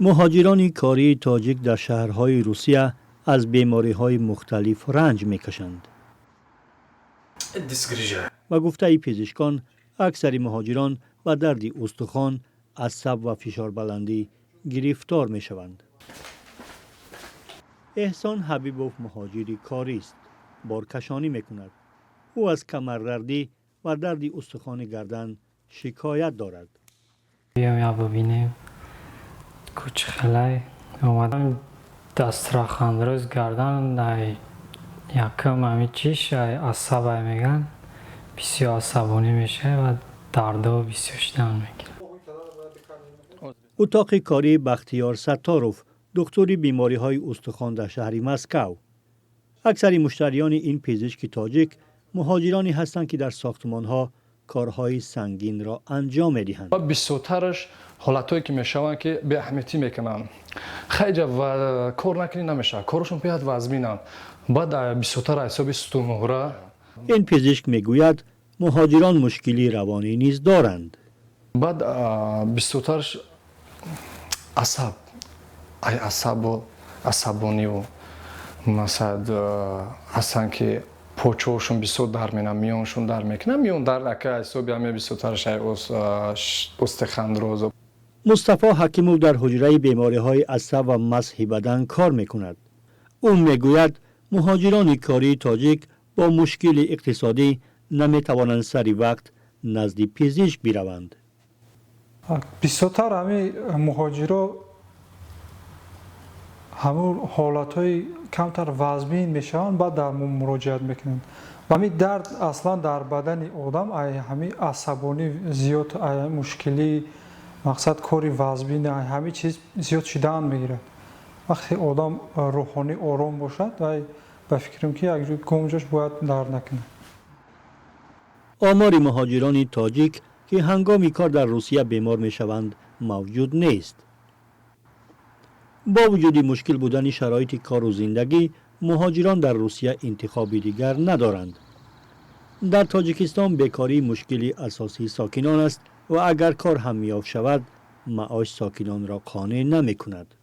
مهاجران کاری تاجیک در شهرهای روسیه از بیماری‌های مختلف رنج می‌کشند. و گفته پزشکان اکثر مهاجران به درد استخوان، عصب و فشار بلندی گرفتار می‌شوند. احسان حبیبوف مهاجری کاری است. بارکشانی می‌کند. او از کمردردی و درد استخوان گردن شکایت دارد. یا ببینیم کوچخلای اومدم دست را خندروز گردن یکم همی چیش عصبه میگن بسیار عصبانی میشه و درد و بسیار شدن میگیره. اتاق کاری بختیار ستاروف دکتری بیماری های استخوان در شهر مسکو. اکثر مشتریان این پزشک تاجیک مهاجرانی هستند که در ساختمان ها کارهای سنگین را انجام میدهند. بیشترش حالتایی که میشوند که به اهمیتی میکنن. خیلی و کار نکنی نمیشه. کارشون بیاد وزمینن. بعد بیشتر حساب ستونمهره. این پزشک میگوید مهاجران مشکلی روانی نیز دارند. بعد بیشترش عصبانی و مثلا اصلا که پوچوشون بیشتر در میکنن میونشون در میکنن میون در لکه حسابی همه بیشترش استخوان روز. مصطفی حکیموف در حجره بیماری های عصب و مسح بدن کار میکند. او میگوید مهاجران کاری تاجیک با مشکل اقتصادی نمیتوانند سری وقت نزد پزشک بروند. بیشتر همه مهاجرا همون حالتهای کمتر وزمین میشن بعد در مراجعت میکنند. و همین درد اصلا در بدن آدم همین عصبانی زیاد مشکلی مقصد کاری وزمین همین چیز زیاد شدن میگیره. وقتی آدم روحانی آرام باشد به فکرم که یک گمجاش باید درد نکنه. آمار مهاجران تاجیک که هنگام کار در روسیه بیمار میشوند موجود نیست. با وجود مشکل بودن شرایط کار و زندگی، مهاجران در روسیه انتخاب دیگر ندارند. در تاجیکستان بیکاری مشکلی اساسی ساکنان است و اگر کار هم یافت شود، معاش ساکنان را قانع نمی کند.